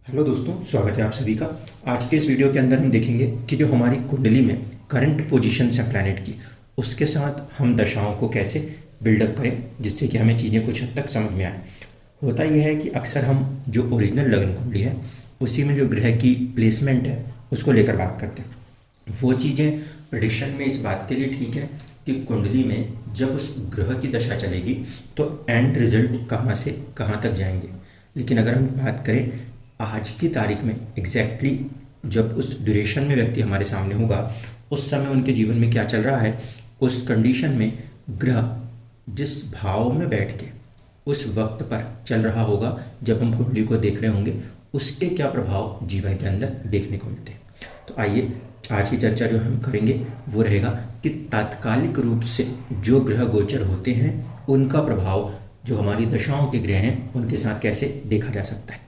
Hello दोस्तों, स्वागत है आप सभी का। आज के इस वीडियो के अंदर हम देखेंगे कि जो हमारी कुंडली में करंट पोजीशंस है प्लैनेट की, उसके साथ हम दशाओं को कैसे बिल्डअप करें जिससे कि हमें चीज़ें कुछ हद तक समझ में आए। होता यह है कि अक्सर हम जो ओरिजिनल लग्न कुंडली है उसी में जो ग्रह की प्लेसमेंट है उसको लेकर बात करते हैं। वो चीज़ें प्रेडिक्शन में इस बात के लिए ठीक है कि कुंडली में जब उस ग्रह की दशा चलेगी तो एंड रिजल्ट कहाँ से कहाँ तक जाएंगे। लेकिन अगर हम बात करें आज की तारीख में एग्जैक्टली जब उस ड्यूरेशन में व्यक्ति हमारे सामने होगा उस समय उनके जीवन में क्या चल रहा है, उस कंडीशन में ग्रह जिस भाव में बैठ के उस वक्त पर चल रहा होगा जब हम कुंडली को देख रहे होंगे, उसके क्या प्रभाव जीवन के अंदर देखने को मिलते हैं। तो आइए आज की चर्चा जो हम करेंगे वो रहेगा कि तात्कालिक रूप से जो ग्रह गोचर होते हैं उनका प्रभाव जो हमारी दशाओं के ग्रह हैं उनके साथ कैसे देखा जा सकता है।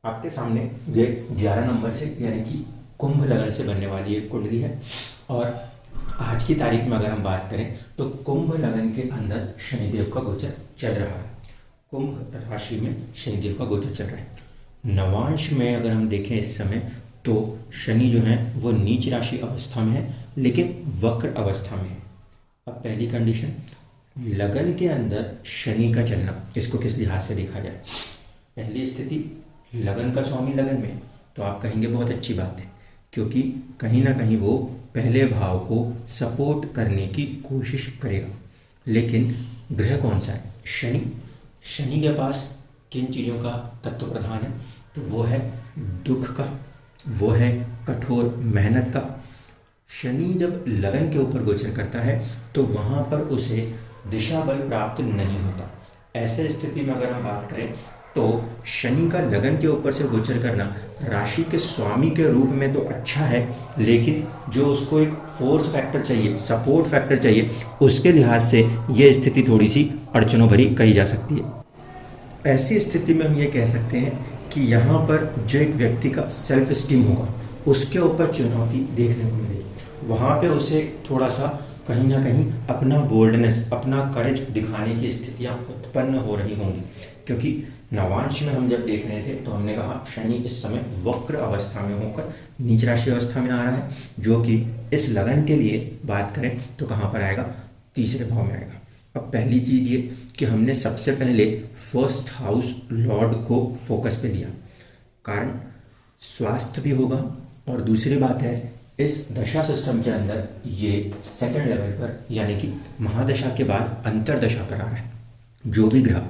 आपके सामने ये 11 नंबर से यानी कि कुंभ लग्न से बनने वाली एक कुंडली है और आज की तारीख में अगर हम बात करें तो कुंभ लग्न के अंदर शनिदेव का गोचर चल रहा है। कुंभ राशि में शनिदेव का गोचर चल रहा है। नवांश में अगर हम देखें इस समय तो शनि जो है वो नीच राशि अवस्था में है लेकिन वक्र अवस्था में है। अब पहली कंडीशन, लगन के अंदर शनि का चलना, इसको किस लिहाज से देखा जाए। पहली स्थिति, लगन का स्वामी लगन में, तो आप कहेंगे बहुत अच्छी बात है क्योंकि कहीं ना कहीं वो पहले भाव को सपोर्ट करने की कोशिश करेगा। लेकिन ग्रह कौन सा है? शनि। शनि के पास किन चीज़ों का तत्व प्रधान है? तो वो है दुख का, वो है कठोर मेहनत का। शनि जब लगन के ऊपर गोचर करता है तो वहाँ पर उसे दिशा बल प्राप्त नहीं होता। ऐसे स्थिति में अगर हम बात करें तो शनि का लगन के ऊपर से गोचर करना राशि के स्वामी के रूप में तो अच्छा है, लेकिन जो उसको एक फोर्स फैक्टर चाहिए, सपोर्ट फैक्टर चाहिए, उसके लिहाज से ये स्थिति थोड़ी सी अड़चनों भरी कही जा सकती है। ऐसी स्थिति में हम ये कह सकते हैं कि यहाँ पर जो एक व्यक्ति का सेल्फ स्टीम होगा उसके ऊपर चुनौती देखने को मिलेगी। वहाँ पे उसे थोड़ा सा कहीं ना कहीं अपना बोल्डनेस, अपना करेज दिखाने की स्थितियाँ उत्पन्न हो रही होंगी क्योंकि नवांश में हम जब देख रहे थे तो हमने कहा शनि इस समय वक्र अवस्था में होकर नीच राशि अवस्था में आ रहा है, जो कि इस लगन के लिए बात करें तो कहाँ पर आएगा? तीसरे भाव में आएगा। अब पहली चीज़ ये कि हमने सबसे पहले फर्स्ट हाउस लॉर्ड को फोकस पे लिया, कारण स्वास्थ्य भी होगा और दूसरी बात है इस दशा सिस्टम के अंदर ये सेकंड लेवल पर यानी कि महादशा के बाद अंतरदशा पर आ रहा है। जो भी ग्रह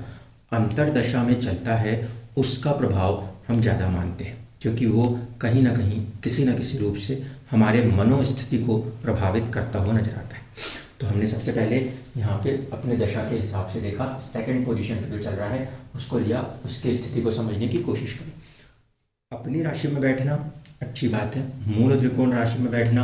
अंतरदशा में चलता है उसका प्रभाव हम ज़्यादा मानते हैं क्योंकि वो कहीं ना कहीं किसी न किसी रूप से हमारे मनोस्थिति को प्रभावित करता हुआ नजर आता है। तो हमने सबसे पहले यहाँ पे अपने दशा के हिसाब से देखा, सेकंड पोजीशन पे जो चल रहा है उसको लिया, उसकी स्थिति को समझने की कोशिश करी। अपनी राशि में बैठना अच्छी बात है, मूल त्रिकोण राशि में बैठना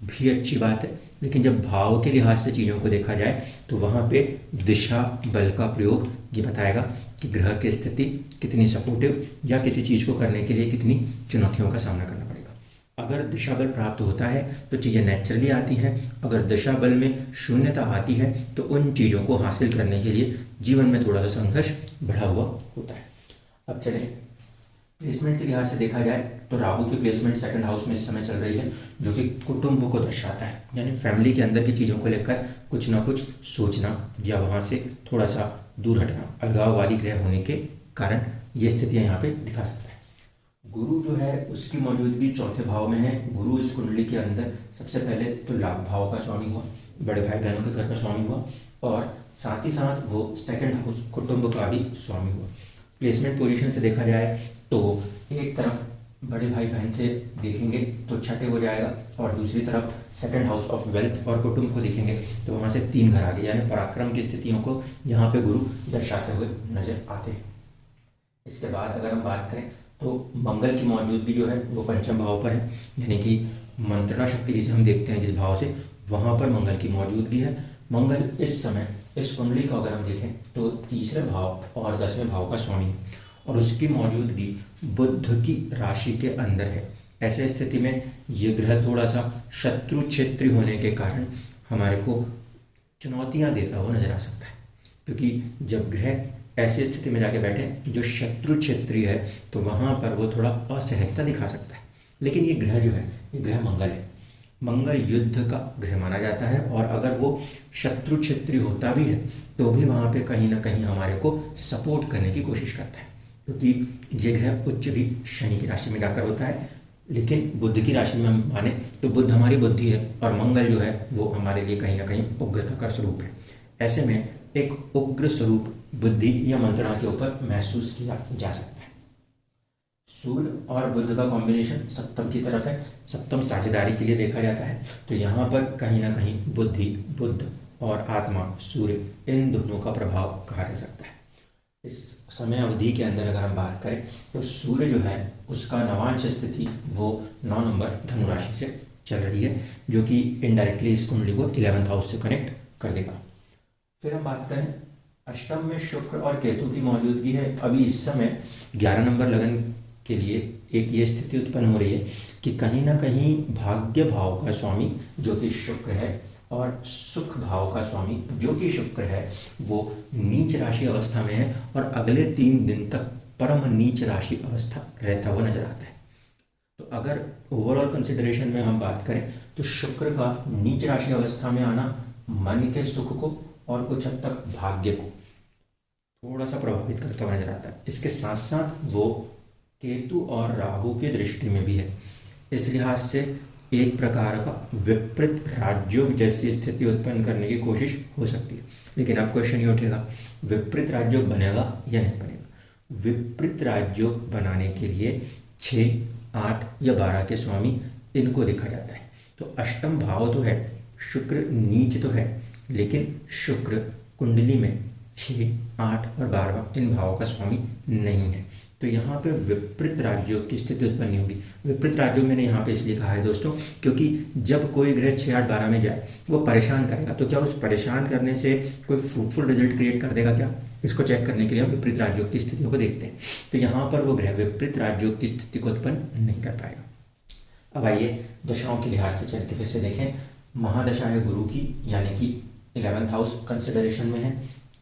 भी अच्छी बात है, लेकिन जब भाव के लिहाज से चीज़ों को देखा जाए तो वहाँ पे दिशा बल का प्रयोग ये बताएगा कि ग्रह की स्थिति कितनी सपोर्टिव या किसी चीज़ को करने के लिए कितनी चुनौतियों का सामना करना पड़ेगा। अगर दिशा बल प्राप्त होता है तो चीज़ें नेचुरली आती हैं, अगर दिशा बल में शून्यता आती है तो उन चीज़ों को हासिल करने के लिए जीवन में थोड़ा सा संघर्ष बढ़ा हुआ होता है। अब चलें प्लेसमेंट के लिहाज से देखा जाए तो राहु की प्लेसमेंट सेकंड हाउस में इस समय चल रही है, जो कि कुटुंब को दर्शाता है, यानी फैमिली के अंदर की चीज़ों को लेकर कुछ ना कुछ सोचना या वहाँ से थोड़ा सा दूर हटना, अलगाव वाली ग्रह होने के कारण ये स्थितियाँ यहाँ पे दिखा सकता है। गुरु जो है उसकी मौजूदगी चौथे भाव में है। गुरु इस कुंडली के अंदर सबसे पहले तो लाभ भाव का स्वामी हुआ, बड़े भाई बहनों के घर का स्वामी हुआ और साथ ही साथ वो सेकंड हाउस कुटुंब का भी स्वामी हुआ। प्लेसमेंट पोजीशन से देखा जाए तो एक तरफ बड़े भाई बहन से देखेंगे तो छठे हो जाएगा और दूसरी तरफ सेकंड हाउस ऑफ वेल्थ और कुटुंब को देखेंगे तो वहाँ से 3 घर आ गए, यानी पराक्रम की स्थितियों को यहाँ पे गुरु दर्शाते हुए नजर आते हैं। इसके बाद अगर हम बात करें तो मंगल की मौजूदगी जो है वो पंचम भाव पर है, यानी कि मंत्रणा शक्ति जिसे हम देखते हैं जिस भाव से, वहाँ पर मंगल की मौजूदगी है। मंगल इस समय इस कुंडली को अगर हम देखें तो तीसरे भाव और 10वें भाव का स्वामी है और उसकी मौजूदगी बुध की राशि के अंदर है। ऐसे स्थिति में ये ग्रह थोड़ा सा शत्रु क्षेत्री होने के कारण हमारे को चुनौतियां देता हुआ नजर आ सकता है, क्योंकि जब ग्रह ऐसी स्थिति में जाके बैठे जो शत्रु क्षेत्रीय है, तो वहाँ पर वो थोड़ा असहजता दिखा सकता है। लेकिन ये ग्रह जो है, ये ग्रह मंगल है, मंगल युद्ध का ग्रह माना जाता है, और अगर वो शत्रु क्षेत्रीय होता भी है तो भी वहाँ पे कहीं ना कहीं हमारे को सपोर्ट करने की कोशिश करता है, क्योंकि ये ग्रह उच्च भी शनि की राशि में जाकर होता है। लेकिन बुध की राशि में हम माने तो बुध हमारी बुद्धि है, और मंगल जो है वो हमारे लिए कहीं ना कहीं उग्रता का स्वरूप है। ऐसे में एक उग्र स्वरूप बुद्धि या मंत्रणा के ऊपर महसूस किया जा सकता है। सूर्य और बुध का कॉम्बिनेशन सप्तम की तरफ है, सप्तम साझेदारी के लिए देखा जाता है, तो यहाँ पर कहीं ना कहीं बुद्धि, बुध और आत्मा सूर्य, इन दोनों का प्रभाव कहा जा सकता है। इस समय अवधि के अंदर अगर हम बात करें तो सूर्य जो है उसका नवांश स्थिति वो 9 नंबर धनु राशि से चल रही है, जो कि इनडायरेक्टली इस कुंडली को 11th हाउस से कनेक्ट कर देगा। फिर हम बात करें अष्टम में शुक्र और केतु की मौजूदगी है। अभी इस समय 11 नंबर लगन के लिए एक ये स्थिति उत्पन्न हो रही है कि कहीं ना कहीं भाग्य भाव का स्वामी जो कि शुक्र है और सुख भाव का स्वामी जो कि शुक्र है वो नीच राशि अवस्था में है, और अगले 3 दिन तक परम नीच राशि अवस्था रहता हुआ नजर आता है। तो अगर ओवरऑल कंसिडरेशन में हम बात करें तो शुक्र का नीच राशि अवस्था में आना मन के सुख को और कुछ हद तक भाग्य को थोड़ा सा प्रभावित करता हुआ नजर आता है। इसके साथ साथ वो केतु और राहु की दृष्टि में भी है, इस लिहाज से एक प्रकार का विपरीत राजयोग जैसी स्थिति उत्पन्न करने की कोशिश हो सकती है। लेकिन अब क्वेश्चन ये उठेगा, विपरीत राजयोग बनेगा या नहीं बनेगा? विपरीत राजयोग बनाने के लिए 6, 8 या 12 के स्वामी इनको देखा जाता है। तो अष्टम भाव तो है, शुक्र नीच तो है, लेकिन शुक्र कुंडली में 6, 8 और 12 इन भावों का स्वामी नहीं है, तो यहाँ पे विपरीत राजयोग की स्थिति उत्पन्न होगी। विपरीत राजयोग मैंने यहाँ पे इसलिए कहा है दोस्तों, क्योंकि जब कोई ग्रह 6, 8, 12 में जाए वो परेशान करेगा, तो क्या उस परेशान करने से कोई फ्रूटफुल रिजल्ट क्रिएट कर देगा क्या? इसको चेक करने के लिए हम विपरीत राजयोग की स्थितियों को देखते हैं। तो यहाँ पर वो ग्रह विपरीत राजयोग की स्थिति को उत्पन्न नहीं कर पाएगा। अब आइए दशाओं के लिहाज से चल के फिर से देखें। महादशा है गुरु की, यानी कि 11th हाउस कंसिडरेशन में है।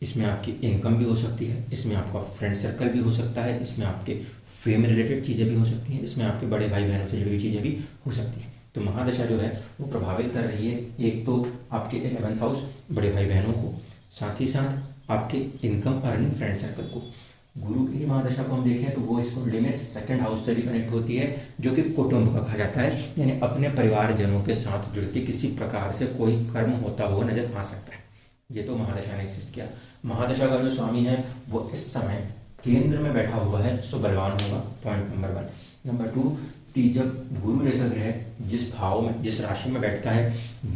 इसमें आपकी इनकम भी हो सकती है, इसमें आपका फ्रेंड सर्कल भी हो सकता है, इसमें आपके फेम रिलेटेड चीज़ें भी हो सकती हैं, इसमें आपके बड़े भाई बहनों से जुड़ी हुई चीज़ें भी हो सकती हैं। तो महादशा जो है वो प्रभावित कर रही है एक तो आपके 11th हाउस, बड़े भाई बहनों को, साथ ही साथ आपके इनकम, अर्निंग, फ्रेंड सर्कल को। गुरु की महादशा को हम देखें तो वो इस कुंडली में 2nd हाउस से भी कनेक्ट होती है, जो कि कुटुंब का कहा जाता है, यानी अपने परिवारजनों के साथ जुड़ के किसी प्रकार से कोई कर्म होता हुआ नजर आ सकता है। ये तो महादशा ने एक्सिस्ट किया। महादशा का जो स्वामी है वो इस समय केंद्र में बैठा हुआ है, सो बलवान होगा, पॉइंट नंबर 1। नंबर 2 कि जब गुरु जैसा ग्रह जिस भाव में, जिस राशि में बैठता है,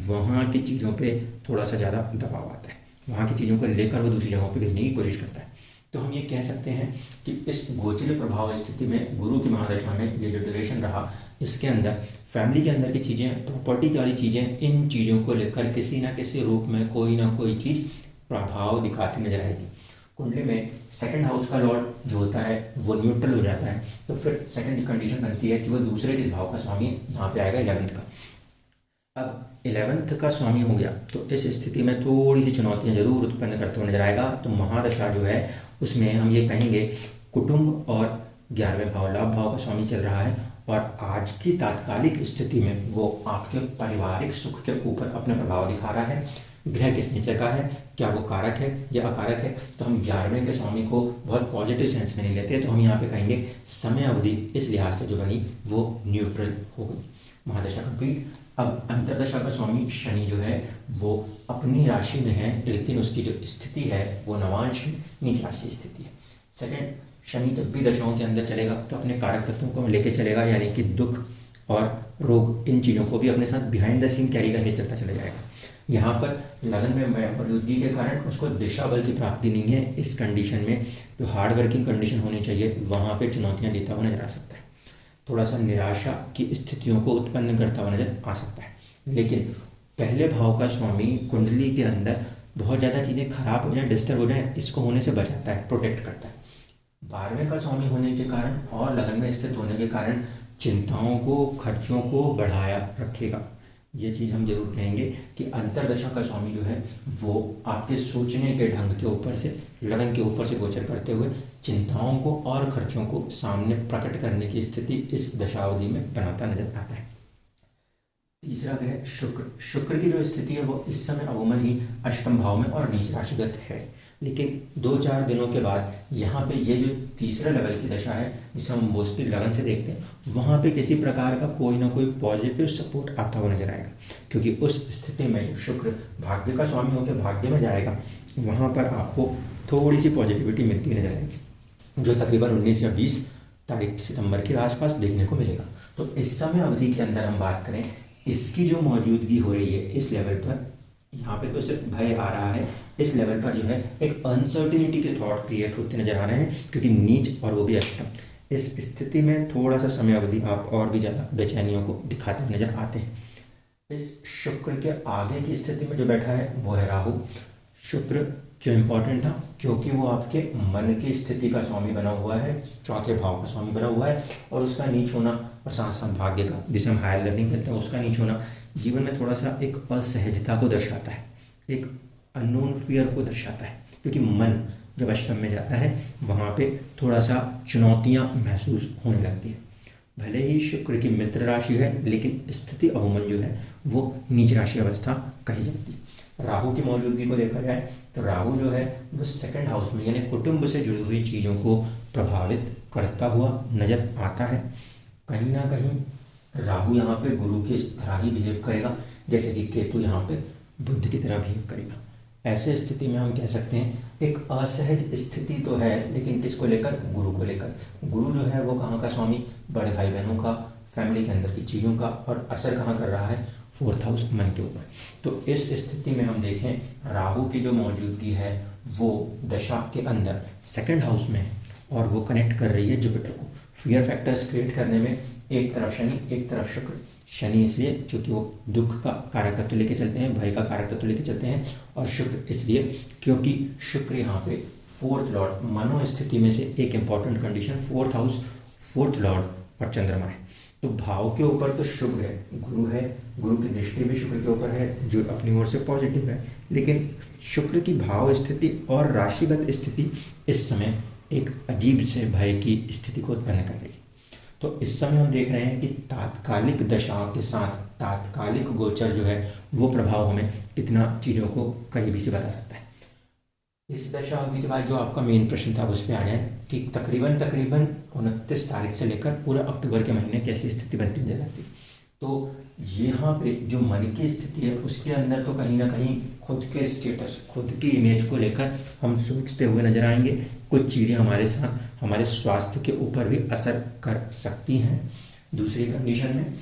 वहाँ की चीज़ों पे थोड़ा सा ज़्यादा दबाव आता है, वहाँ की चीज़ों को लेकर वो दूसरी जगहों पे भेजने की कोशिश करता है। तो हम ये कह सकते हैं कि इस गोचर प्रभाव स्थिति में गुरु की महादशा में ये जो ड्यूरेशन रहा, इसके अंदर फैमिली के अंदर की चीज़ें, प्रॉपर्टी वाली चीज़ें, इन चीज़ों को लेकर किसी ना किसी रूप में कोई ना कोई चीज़ प्रभाव दिखाती नजर आएगी। कुंडली में 2nd हाउस का लॉर्ड जो होता है वो न्यूट्रल हो जाता है, तो फिर सेकंड कंडीशन बनती है कि वो दूसरे किस भाव का स्वामी यहाँ पे आएगा, 11th का। अब 11th का स्वामी हो गया तो इस स्थिति में थोड़ी सी चुनौतियां जरूर उत्पन्न करते हुए नजर आएगा। तो महादशा जो है उसमें हम ये कहेंगे कुटुंब और 11वें भाव, लाभ भाव का स्वामी चल रहा है, और आज की तात्कालिक स्थिति में वो आपके पारिवारिक सुख के ऊपर अपना प्रभाव दिखा रहा है। ग्रह किस नेचर का है, क्या वो कारक है या अकारक है? तो हम 11वें के स्वामी को बहुत पॉजिटिव सेंस में नहीं लेते, तो हम यहाँ पे कहेंगे समय अवधि इस लिहाज से जो बनी वो न्यूट्रल हो गई। महादशा कंप्लीट। अब अंतरदशा का स्वामी शनि जो है वो अपनी राशि में है, लेकिन उसकी जो स्थिति है वो नवांश नीच राशि स्थिति है। सेकंड, शनि जब भी दशाओं के अंदर चलेगा तो अपने कारक तत्वों को लेके चलेगा, यानी कि दुख और रोग, इन चीज़ों को भी अपने साथ बिहाइंड द सीन कैरी करके चलता चला जाएगा। यहाँ पर लगन में मौजूदगी के कारण उसको दिशा बल की प्राप्ति नहीं है। इस कंडीशन में जो हार्ड वर्किंग कंडीशन होनी चाहिए वहाँ पे चुनौतियाँ देता हुआ नजर आ सकता है, थोड़ा सा निराशा की स्थितियों को उत्पन्न करता हुआ नजर आ सकता है। लेकिन पहले भाव का स्वामी कुंडली के अंदर बहुत ज़्यादा चीज़ें खराब हो जाएं, डिस्टर्ब हो जाएं, इसको होने से बचाता है, प्रोटेक्ट करता है। 12वें का स्वामी होने के कारण और लगन में स्थित होने के कारण चिंताओं को, खर्चों को बढ़ाया रखेगा। ये चीज़ हम जरूर कहेंगे कि अंतर्दशा का स्वामी जो है वो आपके सोचने के ढंग के ऊपर से, लगन के ऊपर से गोचर करते हुए चिंताओं को और खर्चों को सामने प्रकट करने की स्थिति इस दशावधि में बनाता नजर आता है। तीसरा ग्रह शुक्र। शुक्र की जो स्थिति है वो इस समय अमूमन ही अष्टम भाव में और नीच राशिगत है, लेकिन 2-4 दिनों के बाद यहाँ पे ये जो तीसरा लेवल की दशा है जिसे हम मोस्टली लगन से देखते हैं, वहाँ पे किसी प्रकार का कोई ना कोई पॉजिटिव सपोर्ट आता हुआ नजर आएगा, क्योंकि उस स्थिति में जब शुक्र भाग्य का स्वामी होकर भाग्य में जाएगा वहाँ पर आपको थोड़ी सी पॉजिटिविटी मिलती नजर आएगी, जो तकरीबन 19 या 20 तारीख सितंबर के आसपास देखने को मिलेगा। तो इस समय अवधि के अंदर हम बात करें, इसकी जो मौजूदगी हो रही है इस लेवल पर, यहाँ पे तो सिर्फ भय आ रहा है, इस लेवल पर जो है एक अनसर्टिनिटी के थॉट क्रिएट होते नजर आ रहे हैं, क्योंकि नीच और वो भी अष्टम। इस स्थिति में थोड़ा सा समय अवधि आप और भी ज़्यादा बेचैनियों को दिखाते हुए नजर आते हैं। इस शुक्र के आगे की स्थिति में जो बैठा है वो है राहु। शुक्र क्यों इंपॉर्टेंट था? क्योंकि वो आपके मन की स्थिति का स्वामी बना हुआ है, चौथे भाव का स्वामी बना हुआ है, और उसका नीच होना और साथ साथ भाग्य का, जिसे हम हायर लर्निंग कहते हैं, उसका नीच होना जीवन में थोड़ा सा एक असहजता को दर्शाता है, एक अननोन फियर को दर्शाता है, क्योंकि मन जब अष्टम में जाता है वहाँ पे थोड़ा सा चुनौतियाँ महसूस होने लगती है। भले ही शुक्र की मित्र राशि है, लेकिन स्थिति अमूमन जो है वो नीच राशि अवस्था कही जाती है। राहु की मौजूदगी को देखा जाए तो राहु जो है वो सेकंड हाउस में, यानी कुटुंब से जुड़ी हुई चीज़ों को प्रभावित करता हुआ नजर आता है। कहीं ना कहीं राहु यहाँ पे गुरु की तरह ही बिहेव करेगा, जैसे कि केतु यहाँ पे बुद्ध की तरह बिहेव करेगा। ऐसे स्थिति में हम कह सकते हैं एक असहज स्थिति तो है, लेकिन किसको लेकर? गुरु को लेकर। गुरु जो है वो कहाँ का स्वामी? बड़े भाई बहनों का, फैमिली के अंदर की चीज़ों का, और असर कहाँ कर रहा है? 4th हाउस मन के ऊपर। तो इस स्थिति में हम देखें राहु की जो मौजूदगी है वो दशा के अंदर सेकंड हाउस में है, और वो कनेक्ट कर रही है जुपिटर को। फियर फैक्टर्स क्रिएट करने में एक तरफ शनि, एक तरफ शुक्र। शनि इसलिए क्योंकि वो दुख का कारक तत्व लेके चलते हैं, भय का कारक तत्व लेके चलते हैं, और शुक्र इसलिए क्योंकि शुक्र यहाँ पे 4th लॉर्ड, मनोस्थिति में से एक important condition 4th house, 4th Lord और चंद्रमा है। तो भाव के ऊपर तो शुभ है, गुरु है, गुरु की दृष्टि भी शुक्र के ऊपर है जो अपनी ओर से पॉजिटिव है, लेकिन शुक्र की भाव स्थिति और राशिगत स्थिति इस समय एक अजीब से भय की स्थिति को उत्पन्न कर रही है। तो इस समय हम देख रहे हैं कि तात्कालिक दशाओं के साथ तात्कालिक गोचर जो है वो प्रभाव हमें कितना चीज़ों को करीबी से बता सकता है। इस दशा अवधि के बाद जो आपका मेन प्रश्न था उस पर आ जाए कि तकरीबन 29 तारीख से लेकर पूरा अक्टूबर के महीने कैसी स्थिति बनती नजर आती। तो यहाँ पे जो मन की स्थिति है उसके अंदर तो कहीं ना कहीं खुद के स्टेटस, खुद की इमेज को लेकर हम सोचते हुए नजर आएंगे। कुछ चीज़ें हमारे साथ हमारे स्वास्थ्य के ऊपर भी असर कर सकती हैं। दूसरी कंडीशन में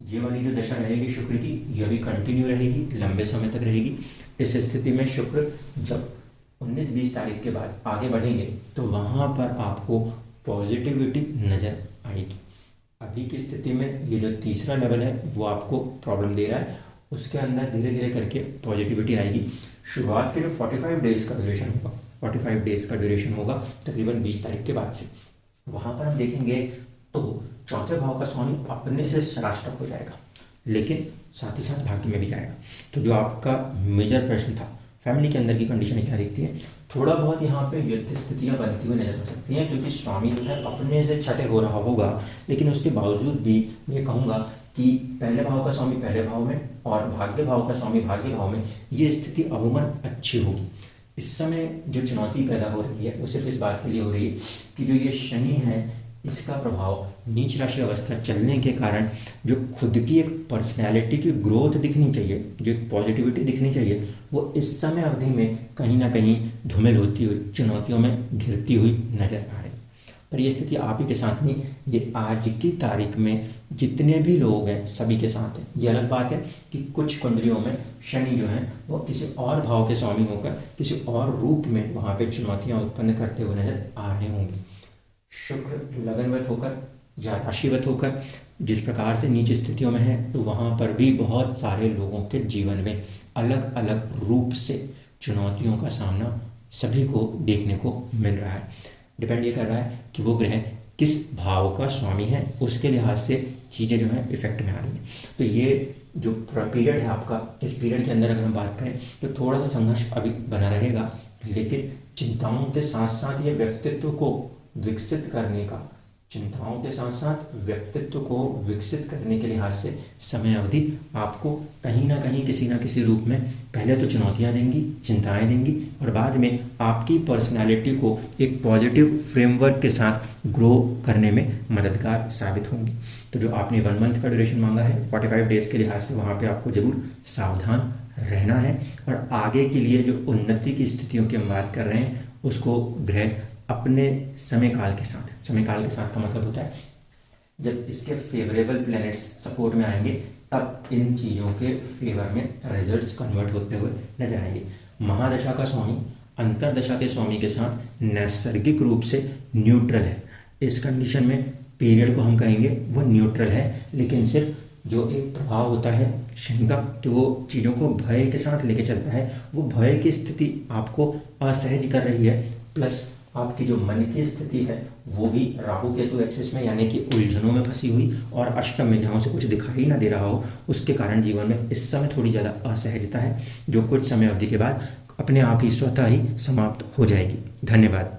ये वाली जो दशा रहेगी शुक्र की, यह भी कंटिन्यू रहेगी, लंबे समय तक रहेगी। इस स्थिति में शुक्र जब 19-20 तारीख के बाद आगे बढ़ेंगे तो वहाँ पर आपको पॉजिटिविटी नज़र आएगी। अभी की स्थिति में ये जो तीसरा लेवल है वो आपको प्रॉब्लम दे रहा है, उसके अंदर धीरे धीरे करके पॉजिटिविटी आएगी। शुरुआत के जो 45 डेज़ का ड्यूरेशन होगा, 45 डेज़ का ड्यूरेशन होगा तकरीबन 20 तारीख के बाद से, वहाँ पर हम देखेंगे तो चौथे भाव का स्वामी अपने से राष्ट्रक हो जाएगा, लेकिन साथ ही साथ भाग्य में भी जाएगा। तो जो आपका मेजर प्रश्न था फैमिली के अंदर की कंडीशन क्या दिखती है, थोड़ा बहुत यहाँ पे युद्ध स्थितियाँ बनती हुई नजर आ सकती हैं, क्योंकि स्वामी जो है अपने से छठे हो रहा होगा, लेकिन उसके बावजूद भी मैं कहूँगा कि पहले भाव का स्वामी पहले भाव में और भाग्य भाव का स्वामी भाग्य भाव में ये स्थिति अमूमन अच्छी होगी। इस समय जो चुनौती पैदा हो रही है वो सिर्फ इस बात के लिए हो रही है कि जो ये शनि है इसका प्रभाव नीच राशि अवस्था चलने के कारण जो खुद की एक पर्सनैलिटी की ग्रोथ दिखनी चाहिए, जो एक पॉजिटिविटी दिखनी चाहिए, वो इस समय अवधि में कहीं ना कहीं धूमिल होती हुई, चुनौतियों में घिरती हुई नजर आ रही। पर ये स्थिति आप ही के साथ नहीं, ये आज की तारीख में जितने भी लोग हैं सभी के साथ है। ये अलग बात है कि कुछ कुंडलियों में शनि जो है वो किसी और भाव के स्वामी होकर किसी और रूप में वहाँ पे चुनौतियाँ उत्पन्न करते हुए नजर आ रहे होंगे। शुक्र लगनवत होकर या राशिवत होकर जिस प्रकार से नीच स्थितियों में है, तो वहाँ पर भी बहुत सारे लोगों के जीवन में अलग अलग रूप से चुनौतियों का सामना सभी को देखने को मिल रहा है। डिपेंड ये कर रहा है कि वो ग्रह किस भाव का स्वामी है, उसके लिहाज से चीज़ें जो हैं इफेक्ट में आ रही हैं। तो ये जो पीरियड है आपका, इस पीरियड के अंदर अगर हम बात करें तो थोड़ा सा संघर्ष अभी बना रहेगा, लेकिन चिंताओं के साथ साथ ये व्यक्तित्व को विकसित करने का, चिंताओं के साथ साथ व्यक्तित्व को विकसित करने के लिहाज से समय अवधि आपको कहीं ना कहीं किसी ना किसी रूप में पहले तो चुनौतियां देंगी, चिंताएं देंगी, और बाद में आपकी पर्सनालिटी को एक पॉजिटिव फ्रेमवर्क के साथ ग्रो करने में मददगार साबित होंगी। तो जो आपने 1 मंथ का ड्यूरेशन मांगा है 45 डेज़ के लिहाज से, वहाँ पे आपको ज़रूर सावधान रहना है, और आगे के लिए जो उन्नति की स्थितियों की हम बात कर रहे हैं उसको ग्रह अपने समय काल के साथ, समय काल के साथ का मतलब होता है जब इसके फेवरेबल प्लैनेट्स सपोर्ट में आएंगे तब इन चीज़ों के फेवर में रिजल्ट्स कन्वर्ट होते हुए नजर आएंगे। महादशा का स्वामी अंतरदशा के स्वामी के साथ नैसर्गिक रूप से न्यूट्रल है। इस कंडीशन में पीरियड को हम कहेंगे वो न्यूट्रल है, लेकिन सिर्फ जो एक प्रभाव होता है शनि का कि वो चीज़ों को भय के साथ लेके चलता है, वो भय की स्थिति आपको असहज कर रही है, प्लस आपकी जो मन की स्थिति है वो भी राहु केतु एक्सिस में यानी कि उलझनों में फंसी हुई और अष्टम में जहाँ से कुछ दिखाई ना दे रहा हो, उसके कारण जीवन में इस समय थोड़ी ज़्यादा असहजता है, जो कुछ समय अवधि के बाद अपने आप ही स्वतः ही समाप्त हो जाएगी। धन्यवाद।